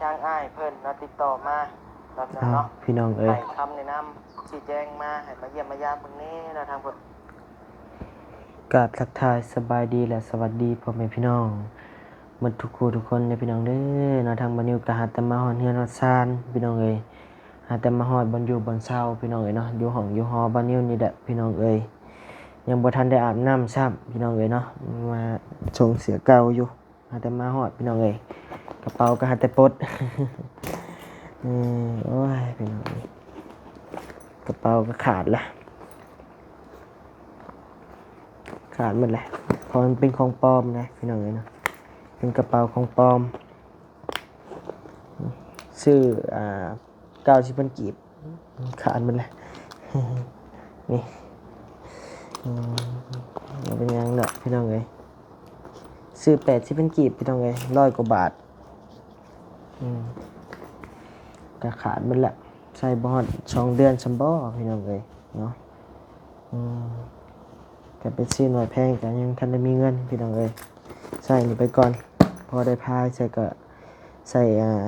ทางอ้ายเพิ่นติดต่อมาเนาะอ้าวเนาะพี่น้องเอ้ให้ยคำแนะนำชี้แจงมาให้มาเยี่ยมมายามเบิ่งแหน่ทางเพิ่นกราบทักทายสบายดีและสวัสดีพ่อแม่พี่น้องหมดทุกคู่ทุกคนเลยพี่น้องเด้อเนาะทางบ้านนิวก็หาแต่มาฮอดเฮือนฮอดซานพี่น้องเอ้ยหาแต่มาฮอดบ่อนอยู่บ่อนเช้าพี่น้องเอ้ยเนาะอยู่ห้องอยู่หอบ้านนิวนี่แหละพี่น้องเอ้ยยังบ่ทันได้อาบน้ำซ้ำพี่น้องเอ้ยเนาะมาชงเสือเก่าอยู่หาแต่มาฮอดพี่น้องเอ้ยกระเป๋าก็หาแต่ปลด โอ้ยพี่น้องเอ้ยกระเป๋าก็ขาดละ ขาดหมดเลยเพราะมันเป็นของปลอมนะพี่น้องเลยนะเป็นกระเป๋าของปลอมชื่อ90,000กีบขาดหมดเลย นี่เป็นยังเนาะพี่น้องเลยซื้อ80,000กีบพี่น้องเลย100 กว่าบาทก็ขาดหมดละใส่บอด2 เดือนซัมบอพี่น้องเลยเนาะแต่เป็นซื้อหน่อยแพงแต่ยังทันได้มีเงินพี่น้องเอ้ยใส่นี่ไปก่อนพอได้พายใส่ก็ใส่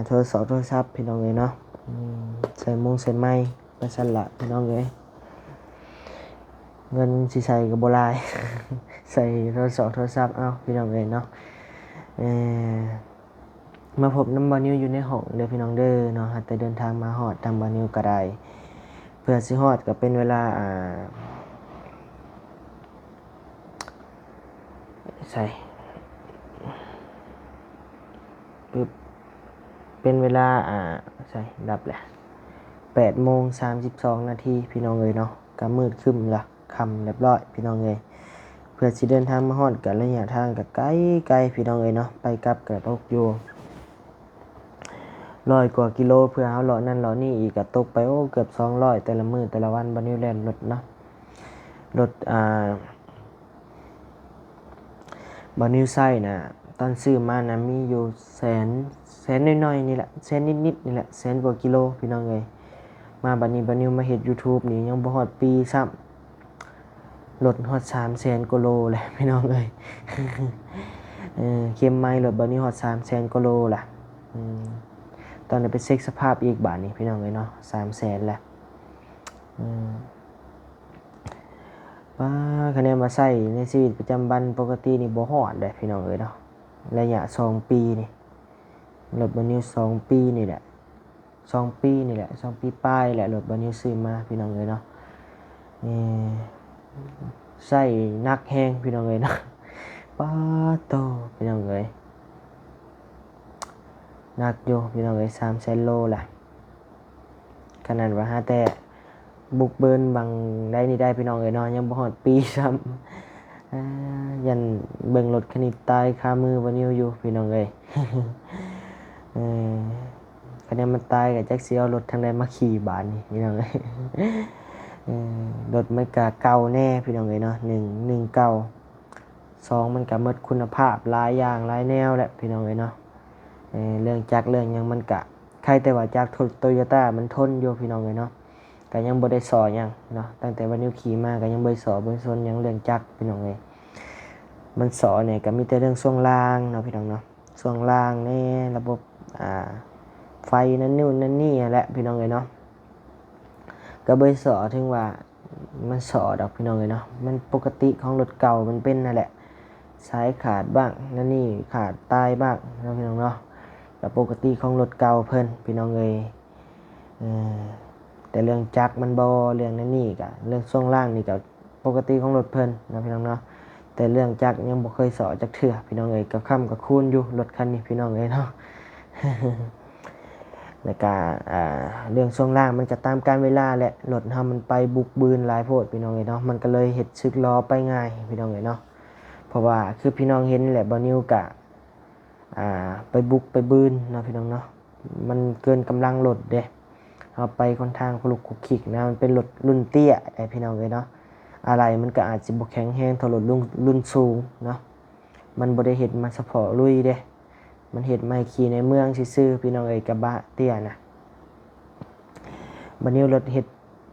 โทรศัพท์พี่น้องเอ้ยเนาะใส่มุ้งใส่ไม้ไปสั่นละพี่น้องเอ้ยเงินสิใส่ก็บ่หลาย ใส่โทรศัพท์เอาพี่น้องเอ้ยเนาะมาพบน้ำบานิวอยู่ในห้องเด้อพี่น้องเด้อเนาะแต่เดินทางมาฮอดทางบานิวก็ได้เพื่อสิฮอดก็เป็นเวลาใส่ปึ๊บเป็นเวลาใส่ดับแหละ8:32 นาทีพี่น้องเอ้ยเนาะก็มืดครึ้มละค่ำเรียบร้อยพี่น้องเอ้ยเพื่อสิเดินทางมาฮอดก็ระยะทางก็ไกลพี่น้องเอ้ยเนาะไปกลับก็ตกอยู่100 กว่ากิโลเพื่อเอาเลาะนั่นเลาะนี่อีกก็ตกไปเกือบ200แต่ละมื้อแต่ละวันบ่นิวแล่นรถเนาะรถบานิวไซน่ะตอนซื้อมานะมีอยู่แสนน้อยๆนี่แหละแสนนิดๆนี่แหละแสนกว่ากิโลพี่น้องเอ้ยมาบัดนี้บานิวมาเฮ็ด YouTube นี่ยังบ่ฮอดปีซ้ำรถฮอด300,000 กว่าโลเลยพี่น้องเอ้ย เข็มไม้รถบานิวฮอด300,000 กว่าโลล่ะตอนนี้ไปเช็คสภาพอีกบาดนี้พี่น้องเอ้ยเนาะ300,000แล้วว่าคะแนนมาใส่ในชีวิตประจำวันปกตินี่บ่ฮอดเด้พี่น้องเอ้ยเนาะระยะ2 ปีนี่รถบานิว2 ปีนี่แหละ2 ปีนี่แหละ2 ปีปลายแหละรถบานิวซื้อมาพี่น้องเอ้ยเนาะใส่หนักแฮงพี่น้องเอ้ยเนาะป้าโตพี่น้องเอ้ยหนักอยู่พี่น้องเอ้ย300,000 โลแหละขนาดว่าหาแต่บุกเบิร์นบางได้นี่ได้พี่น้องเอ้ยเนาะยังบ่ฮอดปีซ้ำยันเบิ่งรถคันนี้ตายคามือบานิวอยู่พี่น้องเอ้ย คะแนนมันตายก็จักสิเอารถทางใดมาขี่บาดนี่พี่น้องเอ้ย รถมันก็เก่าแน่พี่น้องเอ้ยเนาะ1เก่า2มันก็หมดคุณภาพหลายอย่างหลายแนวแหละพี่น้องเอ้ยเนาะเรื่องจักรเรื่องหยังมันก็ใครแต่ว่าจักรToyota มันทนอยู่พี่น้องเอ้ยเนาะก็ยังบ่ได้สอหยังเนาะตั้งแต่วันนี้ขี่มาก็ยังบ่ได้สอบ่ได้สนหยังเรื่องจักรพี่น้องเอ้ยมันสอเนี่ยก็มีแต่เรื่องช่วงล่างเนาะพี่น้องเนาะช่วงล่างแน่ระบบไฟนั่นนู่นนั่นนี่แหละพี่น้องเอ้ยเนาะก็บ่ได้สอถึงว่ามันสอดอกพี่น้องเอ้ยเนาะมันปกติของรถเก่ามันเป็นนั่นแหละสายขาดบ้างนั่นนี่ขาดตายบ้างเนาะพี่น้องเนาะก็ปกติของรถเก่าเพิ่นพี่น้องเอ้ยแต่เรื่องจักรมันบ่เรื่องนั่นนี่ก็เรื่องช่วงล่างนี่ก็ปกติของรถเพิ่นนะพี่น้องเนาะแต่เรื่องจักรยังบ่เคยสอจักเทื่อพี่น้องเอ้ยกับค่ำกับคูณอยู่รถคันนี้พี่น้องเอ้ยเนาะ แล้วก็เรื่องช่วงล่างมันจะตามกาลเวลาแหละรถเฮามันไปบุกบืนหลายโพดพี่น้องเอ้ยเนาะมันก็เลยเฮ็ดสึกล้อไปง่ายพี่น้องเอ้ยเนาะเพราะว่าคือพี่น้องเห็นแหละบ่นิวก็ไปบุกไปบืนเนาะพี่น้องเนาะมันเกินกำลังรถเด้เฮาไปค่อนข้างคลุกคลุกคลิกนะมันเป็นรถรุ่นเตี้ยไอ้พี่น้องเอ้ยเนาะอะไรมันก็อาจสิบ่แข็งแรงเท่ารถรุ่นสูงเนาะมันบ่ได้เฮ็ดมาเฉพาะลุยเด้มันเฮ็ดมาขี่ในเมืองซื่อๆพี่น้องเอ้ยกระบะเตี้ยนะบัดนี้รถเฮ็ด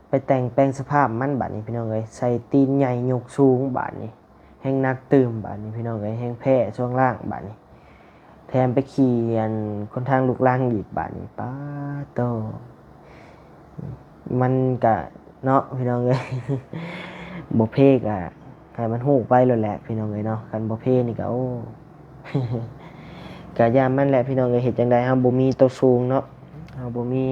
ไปแต่งแปลงสภาพมันบัดนี้พี่น้องเอ้ยใส่ตีนใหญ่ยกสูงบัดนี้แฮงนักตื่มบัดนี้พี่น้องเอ้ยแฮงแพ้ช่วงล่างบัดนี้แถ มไปขี่อันคนทางลูกล่างอีกบาดนี้ป้าโตมันก็เนาะพี่น้องเอ้ย บ่เพกอ่ะให้มันฮู้ไปแล้วแหละพี่น้องเอ้ยเนาะคันบ่เพนี่ก็โอ้ ก็ยามมันแหละพี่น้องเอ้ยเฮ็ดจังได๋เฮาบ่มีตัวสูงเนาะเฮาบ่มี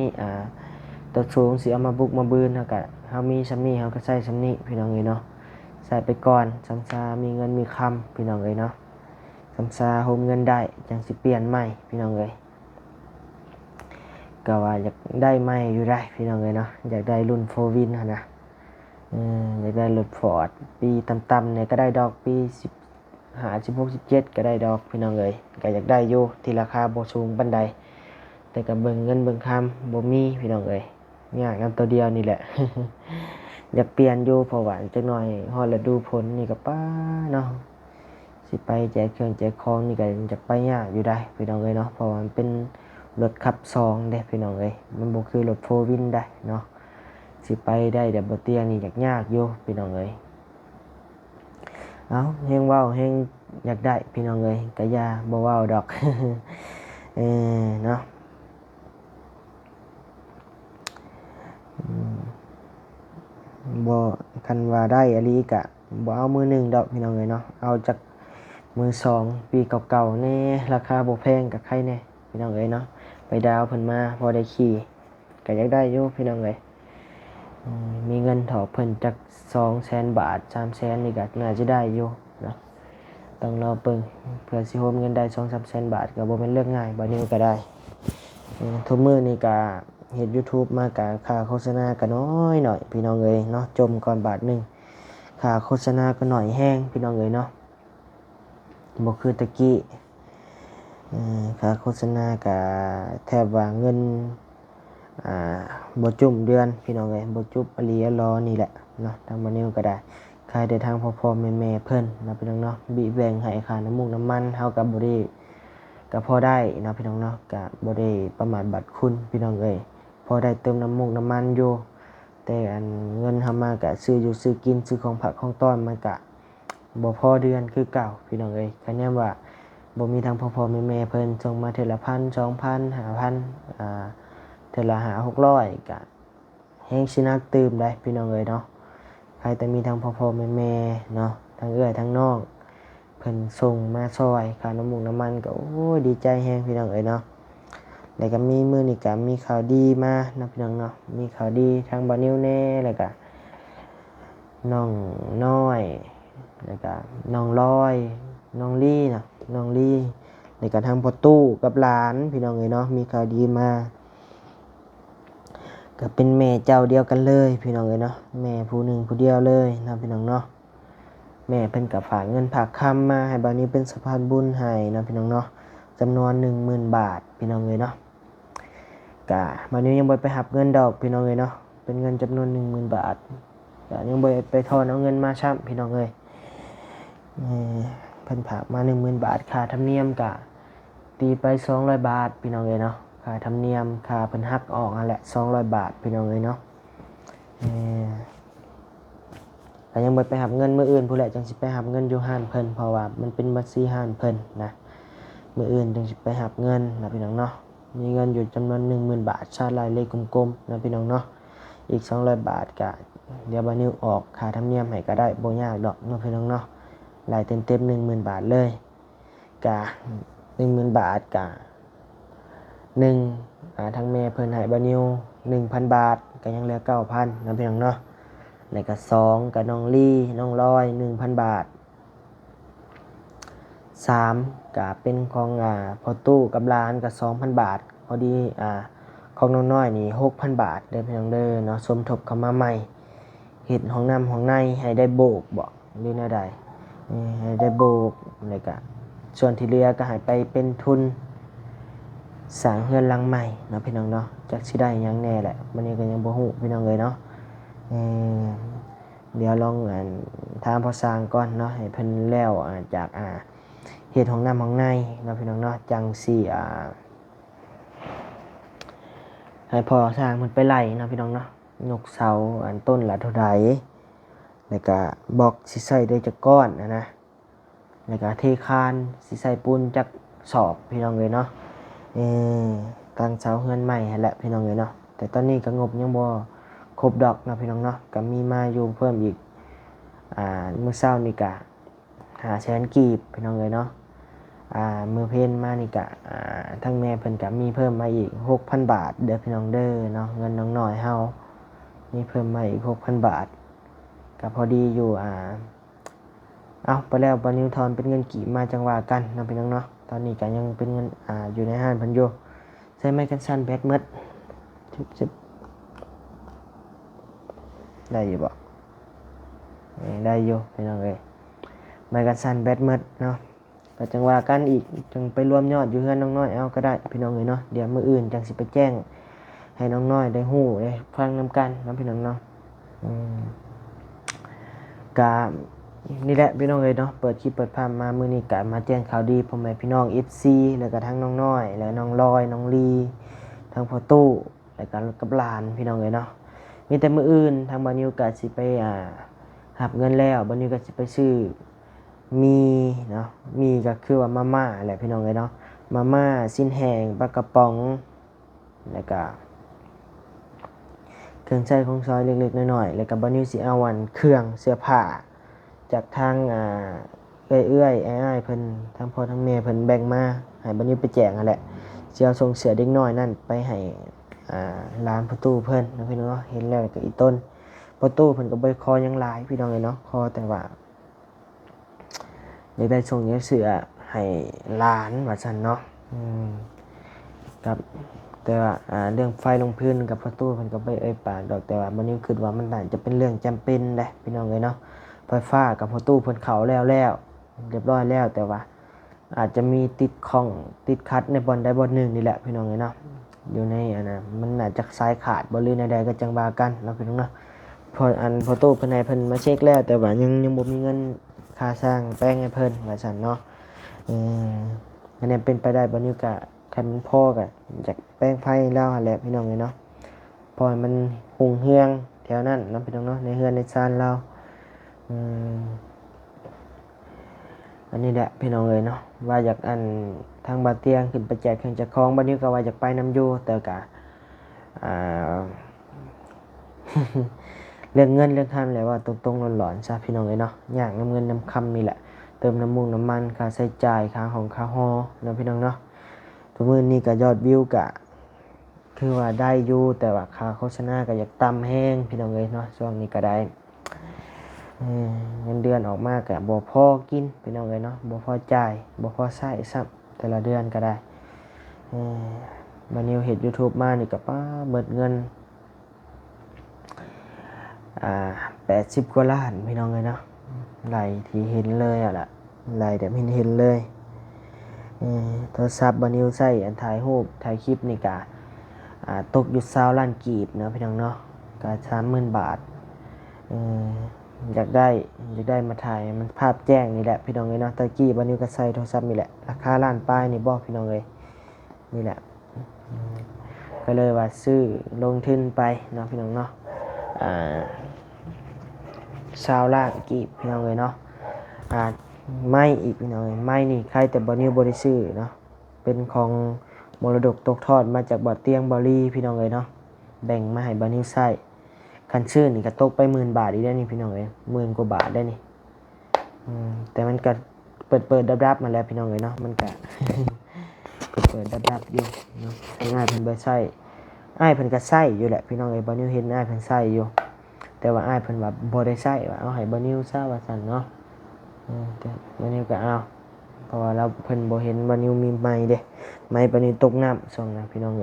ตัวสูงสิเอามาบุกมาบืนเฮาก็เฮามีส่ำนี้เฮาก็ใช้ส่ำนี้พี่น้องเอ้ยเนาะใส่ไปก่อนซำซามีเงินมีคำพี่น้องเอ้ยเนาะซำซาโฮมเงินได้จังสิเปลี่ยนใหม่พี่น้องเอ้ยก็ว่าอยากได้ใหม่อยู่ได้พี่น้องเอ้ยเนาะอยากได้รุ่น4 Win หั่นน่ะอยากได้รถ Ford ปีต่ำๆเนี่ยก็ได้ดอกปี10 16 17ก็ได้ดอกพี่น้องเอ้ยก็อยากได้อยู่ที่ราคาบ่สูงปานใดแต่ก็เบิ่งเงินเบิ่งคำบ่มีพี่น้องเอ้ยยากนำตัวเดียวนี่แหละ อยากเปลี่ยนอยู่เพราะว่าจักหน่อยฮอดฤดูฝนนี่ก็ป้าเนาะสิไปแจกเครื่องแจกของนี่ก็อยากไปยากอยู่ได้พี่น้องเอ้ยเนาะเพราะว่ามันเป็นรถขับ2เด้พี่น้องเอ้ยมันบ่คือรถ4 Win ได้เนาะสิไปได้แต่บ่เตียงนี่ยากอยู่พี่น้องเอ้ยเอาแฮงเว้าแฮงอยากได้พี่น้องเอ้ยก็อย่าบ่เว้าดอก เนาะบ่คันว่าได้อลีก็บ่เอามือหนึ่งดอกพี่น้องเอ้ยเนาะเอาจากมือสองปีเก่าๆแน่ราคาบ่แพงก็ใครแน่พี่น้องเอ้ยเนาะไปดาวเพิ่นมาพอได้ขี่ก็อยากได้อยู่พี่น้องเอ้ยมีเงินถอเพิ่นจัก200,000 บาท 300,000นี่ก็น่าจะได้อยู่เนาะต้องรอเบิ่งเพื่อสิโฮมเงินได้ 2-300,000 บาทก็บ่แม่นเรื่องง่ายบ่นี้ก็ได้ทุกมื้อนี่ก็เฮ็ด YouTube มาก็ค่าโฆษณาก็น้อยหน่อยพี่น้องเอ้ยเนาะจมก่อนบาทหนึงค่าโฆษณาก็น้อยแฮงพี่น้องเอ้ยเนาะบ่คือตะกี้ค่าโฆษณาก็แทบว่าเงินบ่จุ่มเดือนพี่น้องเอ้ยบ่จุบอหลีอะลอนี่แหละเนาะทางบ่นิวก็ได้ขายได้ทางพ่อๆแม่ๆเพิ่นเนาะพี่น้องเนาะบิแบ่งให้ค่าน้ำมูกน้ำมันเฮาก็บ่ได้ก็พอได้เนาะพี่น้องเนาะก็บ่ได้ประมาทบัดคุณพี่น้องเอ้ยพอได้เติมน้ำมูกน้ำมันอยู่แต่อันเงินเฮามาก็ซื้ออยู่ซื้อกินซื้อของผักของต้อนมันก็บ่พอเดือนคือเก่าพี่น้องเอ้ยคะแนนว่าบ่มีทางพ่อๆแม่ๆเพิ่นส่งมาเทื่อละ 1,000 2,000 5,000เทื่อละ500-600ก็แฮงสินักตื่มได้พี่น้องเอ้ยเนาะใครแต่มีทางพ่อๆแม่ๆเนาะทั้งเอื้อยทั้งน้องเพิ่นส่งมาซอยค่าน้ำมูกน้ำมันก็โอ้ยดีใจแฮงพี่น้องเอ้ยเนาะแล้วก็มีมื้อนี้ก็มีข่าวดีมาเนาะพี่น้องเนาะมีข่าวดีทางบ่นิวแน่แล้วก็น้องน้อยแล้วก็น้องลอยน้องลี่น่ะน้องลี่แล้วก็ทางพ่อตู้กับหลานพี่น้องเอ้ยเนาะมีข่าวดีมาก็เป็นแม่เจ้าเดียวกันเลยพี่น้องเอ้ยเนาะแม่ผู้หนึ่งผู้เดียวเลยนะพี่น้องเนาะแม่เพิ่นก็ฝากเงินฝากคำมาให้บัดนี้เป็นสะพานบุญให้นะพี่น้องเนาะจำนวน 10,000 บาทพี่น้องเอ้ยเนาะก็บัดนี้ยังบ่ไปรับเงินดอกพี่น้องเอ้ยเนาะเป็นเงินจำนวน 10,000 บาทก็ยังบ่ไปถอนเอาเงินมาซ้ำพี่น้องเอ้ยเพิ่นฝากมา 10,000 บาทค่าธรรมเนียมก็ตีไป200 บาทพี่น้องเอ้ยเนาะค่าธรรมเนียมค่าเพิ่นหักออกนั่นแหละ200 บาทพี่น้องเอ้ยเนาะก็ยังบ่ไปรับเงินมื้ออื่นพู้นแหละจังสิไปรับเงินอยู่ห้านเพิ่นเพราะว่ามันเป็นบัญชีห้านเพิ่นนะมื้ออื่นจังสิไปรับเงินนะพี่น้องเนาะมีเงินอยู่จำนวน 10,000 บาทชาติลายเลขกลมๆนะพี่น้องเนาะอีก200 บาทก็เดี๋ยวบัดนี้ออกค่าธรรมเนียมให้ก็ได้บ่ยากดอกเนาะพี่น้องเนาะรายเต็มๆ 10,000 บาทเลยก็10,000 บาทก็ทางแม่เพิ่นให้บัดนิว 1,000 บาทก็ยังเหลือ 9,000นะพี่น้องเนาะแล้วก็2ก็น้องลี่น้องลอย 1,000 บาท3ก็เป็นของพ่อตู้กับหลานก็ 2,000 บาทพอดีของน้องน้อยนี่ 6,000 บาทเด้อพี่น้องเด้อเนาะสมทบเข้ามาใหม่เฮ็ดห้องน้ำห้องในให้ได้โบกบ่หรือแนวใดให้ได้โบกแล้วก็ส่วนที่เหลือก็ให้ไปเป็นทุนสร้างเรือนหลังใหม่เนาะพี่น้องเนาะจักสิได้หยังแน่แหละวันนี้ก็ยังบ่ฮู้พี่น้องเอ้ยเนาะเดี๋ยวลองถามพ่อสร้างก่อนเนาะให้เพิ่นแล้วจากเฮ็ดห้องน้ำห้องในเนาะพี่น้องเนาะจังสิให้พ่อสร้างเพิ่นไปไล่เนาะพี่น้องเนาะยกเสาต้นละเท่าใดแล้วก็บล็อกสิใส่ได้จักก้อนนะแล้วก็เทคานสิใส่ปูนจัก สอบพี่น้องเลยเนาะเอตั้งเสาเฮือนใหม่หั่นแหละพี่น้องเลยเนาะแต่ตอนนี้ก็งบยังบ่ครบดอกเนาะพี่น้องเนาะก็มีมาอยู่เพิ่มอีกมื้อเช้านี่ก็500,000กีบพี่น้องเลยเนาะมื้อเพลมานี่ก็ทั้งแม่เพิ่นก็มีเพิ่มมาอีก 6,000 บาทเด้อพี่น้องเด้อเนาะเงินน้องน้อยเฮามีเพิ่มมาอีก 6,000 บาทก็พอดีอยู่เอาไปแล้วบานิวทอนเป็นเงินกี่มาจังหวะกันนะพี่น้องเนาะตอนนี้ก็ยังเป็นเงินอยู่ในห้างพันโยใช้ไม้กันสั้นแบตเมดชิบได้อยู่บ่ได้อยู่พี่น้องเอ้ยไม้กันสั้นแบตเมดเนาะก็จังหวะกันอีกจังไปรวมยอดอยู่เฮือนน้องน้อยเอาก็ได้พี่น้องเอ้ยเนาะเดี๋ยวมื้ออื่นจังสิไปแจ้งให้น้องน้อยได้ฮู้ได้ฟังนำกันนะพี่น้องเนาะกะนี่แหละพี่น้องเอ้ยเนาะเปิดคลิปเปิดภาพมามื้อนี้ก็มาแจ้งข่าวดีพ่อแม่พี่น้อง FC แล้วก็ทั้งน้องน้อยแล้วน้องลอยน้องลีทั้งพ่อตู้แล้วก็กับหลานพี่น้องเอ้ยเนาะมีแต่มื้ออื่นทางบ้านนิวก็สิไปหับเงินแล้วบ้านนิวก็สิไปซื้อมีเนาะมีก็คือว่ามาม่าแหละพี่น้องเอ้ยเนาะมาม่าสิ้นแห้งปลากระป๋องแล้วก็เครื่องใช้ของซอยเล็กๆน้อยๆแล้วก็บ้านนิวสิเอาเครื่องเสื้อผ้าจากทางเอื้อยๆอ้ายๆเพิ่นทั้งพ่อทั้งแม่เพิ่นแบ่งมาให้บัดนี้ไปแจกนั่นแหละสิเอาส่งเสือเด็กน้อยนั่นไปให้ร้านประตูเพิ่นนะพี่น้องเนาะเห็นแล้วก็อีต้นประตูเพิ่นก็บ่ได้คอหยังหลายพี่น้องเอ้ยเนาะคอแต่ว่าอยากได้ส่งเสือให้หลานว่าซั่นเนาะกับแต่ว่าเรื่องไฟลงพื้นกับประตูเพิ่นก็บ่เอ่ยปากดอกแต่ว่าบัดนี้คิดว่ามันน่าจะเป็นเรื่องจำเป็นแหละพี่น้องเอ้ยเนาะไฟฟ้ากับประตูเพิ่นเข้าแล้วเรียบร้อยแล้วแต่ว่าอาจจะมีติดข้องติดขัดในบอนใดบอนหนึ่งนี่แหละพี่น้องเนาะอยู่ในมันอาจจะสายขาดบ่หรือในใดก็จังว่ากันเนาะพี่น้องเนาะพอตู้เพิ่นให้เพิ่นมาเช็คแล้วแต่ว่ายังบ่มีเงินค่าสร้างแป้งให้เพิ่นว่าซั่นเนาะอันนี้เป็นไปได้บ่นิ้วก็คันมันพอก็จากแป้งไฟแล้วหั่นแหละพี่น้องเนาะพอมันหุงเฮืองแถวนั้นเนาะพี่น้องเนาะในเฮือนในซานเราอันนี้แหละพี่น้องเนาะว่าอยากทางบาเตียงขึ้นไปแจกเครื่องจักรของบัดนี้ก็ว่าอยากไปน้ำอยู่แต่ก็เรื่องเงินเรื่องคำแหละว่าตรงๆหลอนๆซะพี่น้องเนาะยากน้ำเงินน้ำคำนี่แหละเติมน้ำมันค่าใช้จ่ายค่าของค่าฮอเนาะพี่น้องเนาะทุกมื้อนี้ก็ยอดวิวก็คือว่าได้อยู่แต่ว่าค่าโฆษณาก็อยากต่ำแห้งพี่น้องเนาะช่วงนี้ก็ได้เงินเดือนออกมากกะบ่พอกินพี่น้องเนาะบ่พอจ่ายบ่พอใช้ซ้ำแต่ละเดือนก็ได้บัดนี้เฮ็ด YouTube มานี่ก็ป้าเบิดเงิน80 กว่าล้านพี่น้องเนาะไหลที่เห็นเลยล่ะไหลแบบเห็นเลยโทรศัพท์บัดนี้ใช้ถ่ายรูปถ่ายคลิปนี่ก็ตกอยู่20ล้านกีบเนาะพี่น้องเนาะก็ 30,000 บาทอยากได้มาถ่ายมันภาพแจ้งนี่แหละพี่น้องเนาะตะกี้บัดนี้ก็ใส่โทรศัพท์นี่แหละราคาล้านปลายนี่บ่พี่น้องนี่แหละก็เลยว่าซื้อลงทุนไปเนาะพี่น้องเนาะ20 ล้านกีบพี่น้องเนาะไม่อีกพี่น้องไม่นี่ใครแต่บัดนี้บ่ได้ซื้อเนาะเป็นของมรดกตกทอดมาจากบ่อเตียงบ่อลีพี่น้องเนาะแบ่งมาให้บัดนี้ใช้คันชื่อนี่ก็ตกไป10,000 บาทอีกได้นี่พี่น้อง10,000 กว่าบาทได้นี่แต่มันก็เปิดดับๆมาแล้วพี่น้องเนาะมันก็ เปิดดับอยู่เนาะง่ายเพิ่นบ่ใช้อ้ายเพิ่นก็ใช้อยู่แหละพี่น้องบ่นิวเห็นอ้ายเพิ่นใช้อยู่แต่ว่าอ้ายเพิ่นว่าบ่ได้ใช้ว่าเอาให้บ่นิวซะว่าซั่นเนาะแต่บ่นิวก็เอาเพราะว่าเราเพิ่นบ่เห็นบ่นิวมีไม้เด้ไม้บ่นิวตกน้ำส่งนะพี่น้อง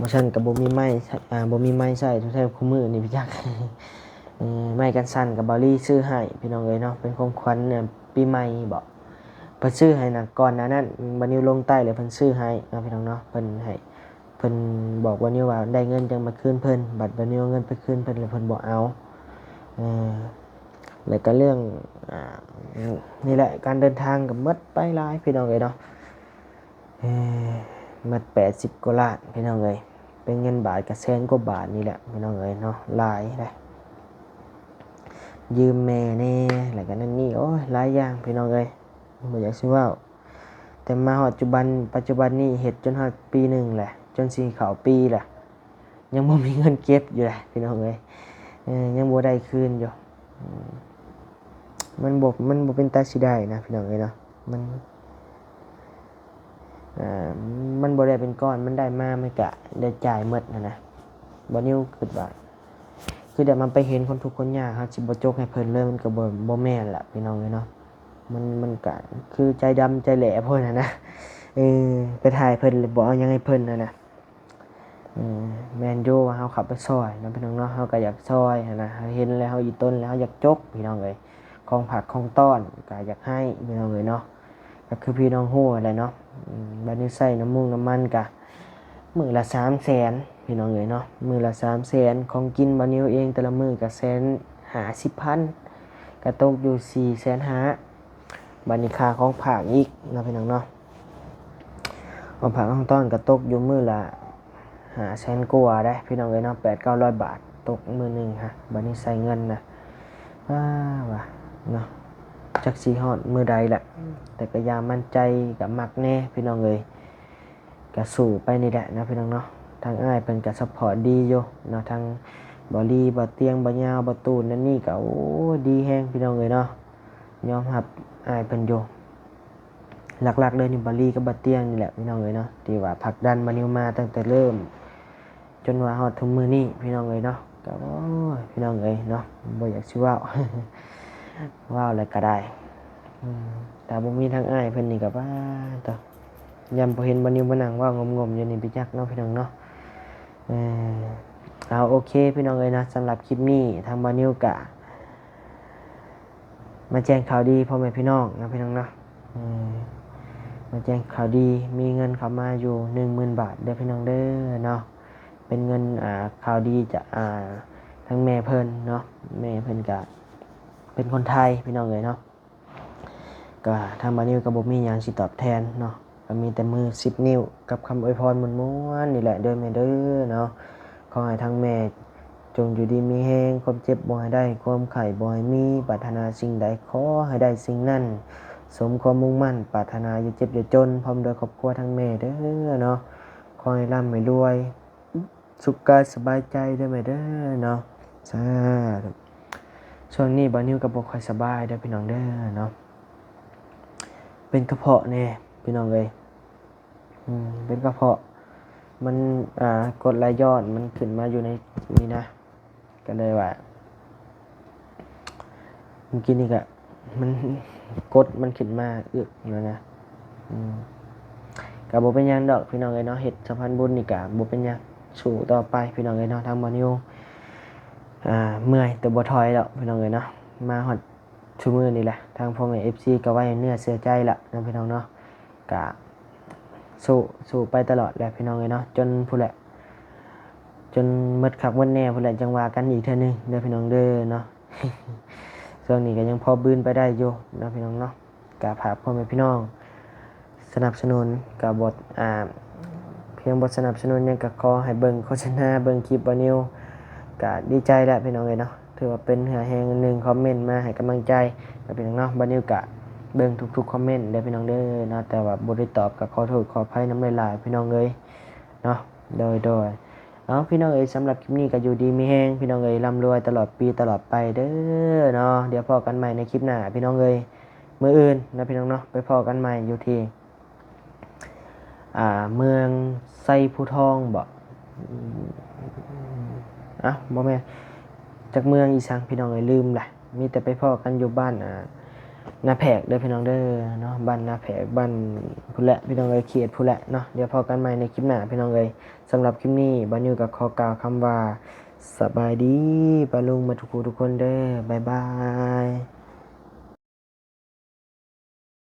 บ่ซั่นก็บ่มีไม้บ่มีไม้ใช้ทุกแทบคู่มื้อนี่พี่จัก ไม้กันสั่นกับบอลลี่ซื้อให้พี่น้องเนาะเป็นของขวัญปีใหม่บอกเพิ่นซื้อให้นะก่อนนั้นบัดนิวลงใต้เลยเพิ่นซื้อให้นะพี่น้องเนาะเพิ่นให้เพิ่นบอกบัดนิวว่าได้เงินจังมาคืนเพิ่นบัดบัดนิวเงินไปคืนเพิ่นแล้วเพิ่นบ่เอาแล้วก็เรื่องนี่แหละการเดินทางก็หมดไปหลายพี่น้องเนาะหมด80 กว่าล้านพี่น้องเป็นเงินบาทก็แสนกว่าบาทนี่แหละพี่น้องเนาะหลายเลยยืมแม่แน่อะไรกันนั่นนี่โอ้ยหลายอย่างพี่น้องบ่อยากสิว่า แต่มาฮอดปัจจุบันนี้เฮ็ดจนฮอดปีหนึ่งแหละจนสิเข้าปีแหละยังบ่มีเงินเก็บอยู่แหละพี่น้องเอ้ยยังบ่ได้คืนอยู่มันบ่เป็นตาสิได้นะพี่น้องเอ้ยเนาะมันบ่ได้เป็นก้อนมันได้มามันก็ได้จ่ายหมดนะบ่นิวคิดว่าคือแต่มันไปเห็นคนทุกข์คนยากครับสิบ่จกให้เพิ่นเลยมันก็บ่แม่นล่ะพี่น้องเอ้ยเนาะมันก็คือใจดำใจแหล่เพิ่นนะไปถ่ายเพิ่นเลยบ่เอาหยังให้เพิ่นนะแม่นอยู่ว่าเฮาขับไปซอยเนาะพี่น้องเนาะเฮาก็อยากซอยนะเห็นแล้วเฮาอีต้นแล้วเฮาอยากจกพี่น้องเอ้ยของผักของต้อนก็อยากให้พี่น้องเอ้ยเนาะก็คือพี่น้องฮู้แหละเนาะบัดนี้ใส่น้ำมันก็มื้อละ 300,000 พี่น้องเอ้ยเนาะมื้อละ 300,000ของกินบ่นิวเองแต่ละมื้อก็150,000ก็ตกอยู่ 450,000บัดนี้ค่าของผักอีกเนาะพี่น้องเนาะของผักของต้อนก็ตกอยู่มื้อละ500,000กว่าได้พี่น้องเอ้ยเนาะ800-900 บาทตกมื้อหนึงฮะบัดนี้ใส่เงินนะว่าเนาะจักสิฮอดมื้อใดแหละแต่ก็อย่ามั่นใจก็มักแน่พี่น้องเอ้ยก็สู้ไปนี่แหละนะพี่น้องเนาะทางอ้ายเพิ่นก็ซัพพอร์ตดีอยู่เนาะทางบ่ลีบ่เตียงบ่ยาวบ่ตูนนั่นนี่ก็โอ้ดีแฮงพี่น้องเอ้ยเนาะยอมรับอ้ายเพิ่นอยู่หลักๆเลยนี่บ่ลีกับบ่เตียงนี่แหละพี่น้องเอ้ยเนาะที่ว่าผลักดันมานิวมาตั้งแต่เริ่มจนว่าฮอดถึงมื้อนี้พี่น้องเอ้ยเนาะก็โอ้ยพี่น้องเอ้ยเนาะบ่อยากสิเว้า ว้าวอะไรก็ได้แต่บ่มีทางอ้ายเพิ่นนี่ก็ว่าต่อยามบ่เห็นบ่นิวบ่นั่งเว้างมๆอยู่นี่พี่จักเนาะพี่น้องเนาะเอาโอเคพี่น้องเอ้ยนะสำหรับคลิปนี้ทางบ่นิวก็มาแจ้งข่าวดีพ่อแม่พี่น้องนะพี่น้องเนาะมาแจ้งข่าวดีมีเงินเข้ามาอยู่ 10,000 บาทเด้อพี่น้องเด้อเนาะเป็นเงินข่าวดีจากทั้งแม่เพิ่นเนาะแม่เพิ่นก็เป็นคนไทยพี่น้องเอ้ยเนาะก็ทางบานิวก็บ่มีหยังสิตอบแทนเนาะก็มีแต่มือ10นิ้วกับคำอวยพรม่วนๆนี่แหละเด้อแม่เด้อเนาะขอให้ทางแม่จงอยู่ดีมีแรงความเจ็บบ่ให้ได้ความไข้บ่ให้มีปรารถนาสิ่งใดขอให้ได้สิ่งนั้นสมความมุ่งมั่นปรารถนาอย่าเจ็บอย่าจนพร้อมด้วยครอบครัวทางแม่เด้อเนาะขอให้ร่ำให้รวยสุขกายสบายใจเด้อแม่เด้อเนาะสาธุช่วงนี้บานิวก็บ่ค่อยสบายเด้อพี่น้องเด้อเนาะเป็นกระเพาะแน่พี่น้องเอ้ยเป็นกระเพาะมันกรดไหลย้อนมันขึ้นมาอยู่ในนี่นะก็เลยว่าเมื่อกี้นี่ก็มันกดมันขึ้นมาแล้วนะก็บ่เป็นหยังดอกพี่น้องเอ้ยเนาะเฮ็ดสะพานบุญนี่ก็บ่เป็นหยังสู้ต่อไปพี่น้องเอ้ยเนาะทางบานิวเมื่อยแต่บ่ถอยดอกพี่น้องเอ้ยเนาะมาฮอดชั่วมื้อนี่แหละทางพ่อแม่ FC ก็ไว้เนื้อเชื่อใจละนะพี่น้องเนาะก็สู้ไปตลอดแหละพี่น้องเอ้ยเนาะจนผู้แหละจนหมดคักหมดแน่ผู้แหละจังว่ากันอีกเทื่อนึงเด้อพี่น้องเด้อเนาะ ช่วงนี้ก็ยังพอบืนไปได้อยู่นะพี่น้องเนาะก็ฝากพ่อแม่พี่น้องสนับสนุนกับบทเพียงบทสนับสนุนยังก็ขอให้เบิ่งโฆษณาเบิ่งคลิปบ่นิวก็ดีใจแล้วพี่น้องเอ้ยเนาะถือว่าเป็นเหือแหงหนึ่งคอมเมนต์มาให้กำลังใจกับพี่น้องเนาะบ่นิวก็เบิ่งทุกๆคอมเมนต์เด้อพี่น้องเด้อเนาะแต่ว่าบ่ได้ตอบก็ขอโทษขออภัยน้ำหลายๆพี่น้องเอ้ยเนาะโดยเอาพี่น้องเอ้ยสำหรับคลิปนี้ก็อยู่ดีมีแฮงพี่น้องเอ้ยร่ำรวยตลอดปีตลอดไปเด้อเนาะเดี๋ยวพอกันใหม่ในคลิปหน้าพี่น้องเอ้ยมื้ออื่นนะพี่น้องเนาะไปพอกันใหม่อยู่ที่เมืองไซภูทองบ่บ่แม่นจากเมืองอีสังพี่น้องเอ้ยลืมแหละมีแต่ไปพ้อกันอยู่บ้านนาแพกเด้อพี่น้องเด้อเนาะบ้านนาแพกบ้านพุ่นแหละพี่น้องเอ้ยเขตพุ่นแหละเนาะเดี๋ยวพอกันใหม่ในคลิปหน้าพี่น้องเอ้ยสำหรับคลิปนี้บ่นิวก็ขอกล่าวคำว่าสบายดีปะลุงมาทุกคนเด้อบ๊ายบาย